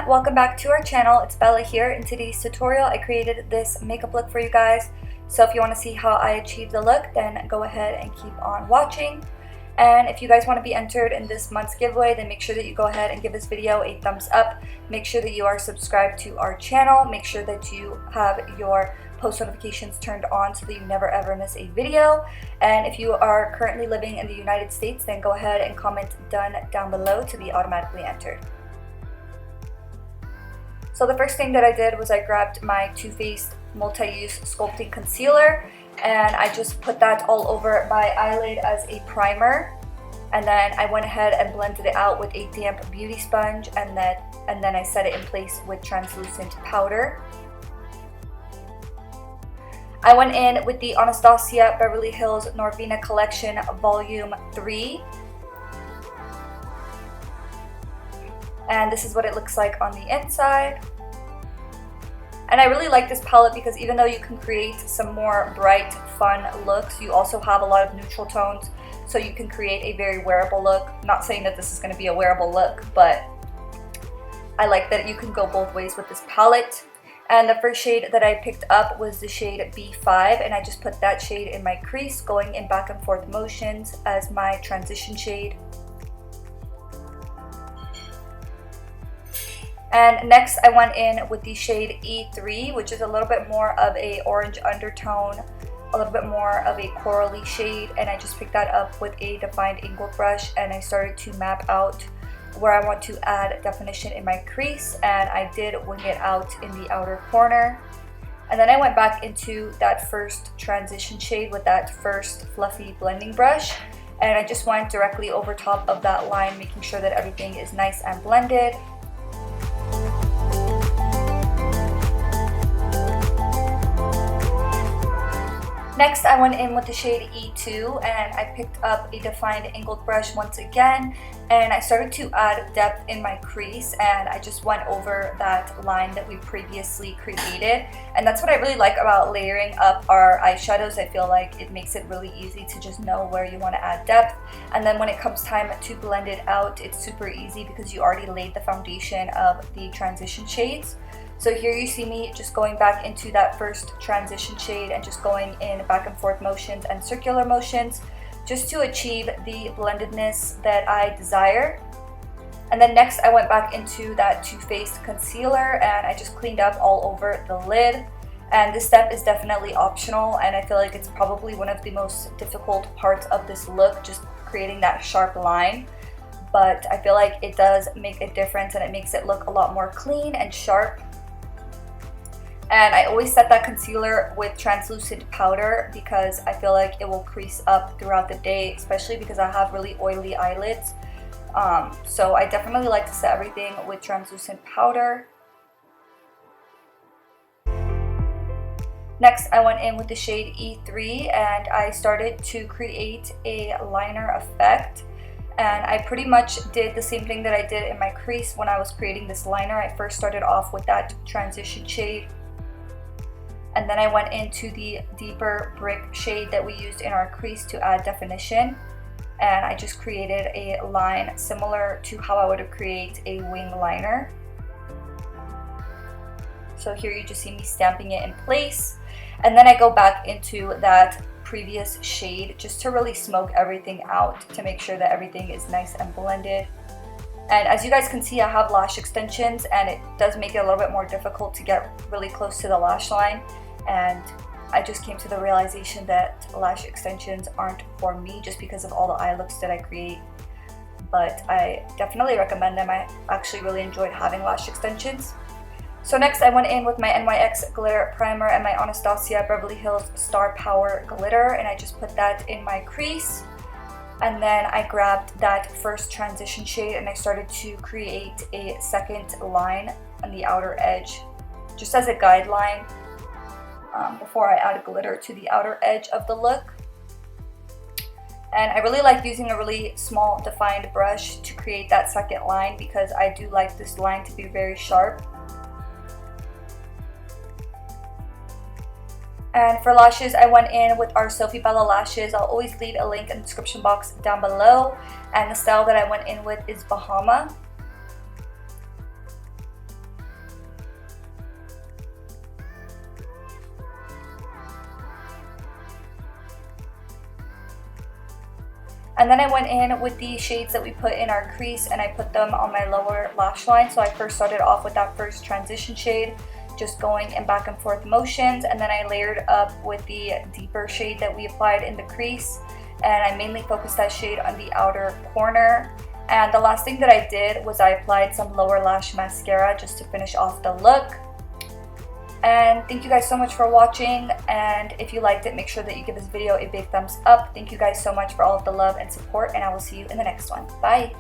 welcome back to our channel. It's Bella here. In today's tutorial I created this makeup look for you guys, so if you want to see how I achieved the look, then go ahead and keep on watching. And if you guys want to be entered in this month's giveaway, then make sure that you go ahead and give this video a thumbs up. Make sure that you are subscribed to our channel. Make sure that you have your post notifications turned on so that you never ever miss a video. And if you are currently living in the United States, then go ahead and comment "done" down below to be automatically entered. So the first thing that I did was I grabbed my Too Faced multi-use sculpting concealer and I just put that all over my eyelid as a primer, and then I went ahead and blended it out with a damp beauty sponge, and then I set it in place with translucent powder. I went in with the Anastasia Beverly Hills NORVINA collection volume 3, and this is what it looks like on the inside. And I really like this palette because even though you can create some more bright, fun looks, you also have a lot of neutral tones, so you can create a very wearable look. I'm not saying that this is going to be a wearable look, but I like that you can go both ways with this palette. And the first shade that I picked up was the shade B5, and I just put that shade in my crease, going in back and forth motions as my transition shade. And next I went in with the shade E3, which is a little bit more of a orange undertone, a little bit more of a corally shade, and I just picked that up with a defined angled brush, and I started to map out where I want to add definition in my crease, and I did wing it out in the outer corner. And then I went back into that first transition shade with that first fluffy blending brush, and I just went directly over top of that line, making sure that everything is nice and blended. Next, I went in with the shade E2, and I picked up a defined angled brush once again, and I started to add depth in my crease, and I just went over that line that we previously created. And that's what I really like about layering up our eyeshadows. I feel like it makes it really easy to just know where you want to add depth, and then when it comes time to blend it out, it's super easy because you already laid the foundation of the transition shades. So here you see me just going back into that first transition shade and just going in back and forth motions and circular motions just to achieve the blendedness that I desire. And then next I went back into that Too Faced concealer and I just cleaned up all over the lid. And this step is definitely optional, and I feel like it's probably one of the most difficult parts of this look, just creating that sharp line. But I feel like it does make a difference and it makes it look a lot more clean and sharp. And I always set that concealer with translucent powder because I feel like it will crease up throughout the day, especially because I have really oily eyelids. So I definitely like to set everything with translucent powder. Next, I went in with the shade E3 and I started to create a liner effect. And I pretty much did the same thing that I did in my crease when I was creating this liner. I first started off with that transition shade, and then I went into the deeper brick shade that we used in our crease to add definition. And I just created a line similar to how I would create a wing liner. So here you just see me stamping it in place. And then I go back into that previous shade just to really smoke everything out to make sure that everything is nice and blended. And as you guys can see, I have lash extensions, and it does make it a little bit more difficult to get really close to the lash line. And I just came to the realization that lash extensions aren't for me just because of all the eye looks that I create. But I definitely recommend them. I actually really enjoyed having lash extensions. So next I went in with my NYX glitter primer and my Anastasia Beverly Hills Star Power glitter, and I just put that in my crease. And then I grabbed that first transition shade and I started to create a second line on the outer edge, just as a guideline before I add glitter to the outer edge of the look. And I really like using a really small defined brush to create that second line because I do like this line to be very sharp. And for lashes, I went in with our Sofie lashes. I'll always leave a link in the description box down below. And the style that I went in with is Bahama. And then I went in with the shades that we put in our crease and I put them on my lower lash line. So I first started off with that first transition shade, just going in back and forth motions, and then I layered up with the deeper shade that we applied in the crease, and I mainly focused that shade on the outer corner. And the last thing that I did was I applied some lower lash mascara just to finish off the look. And thank you guys so much for watching, and if you liked it, make sure that you give this video a big thumbs up. Thank you guys so much for all of the love and support, and I will see you in the next one. Bye!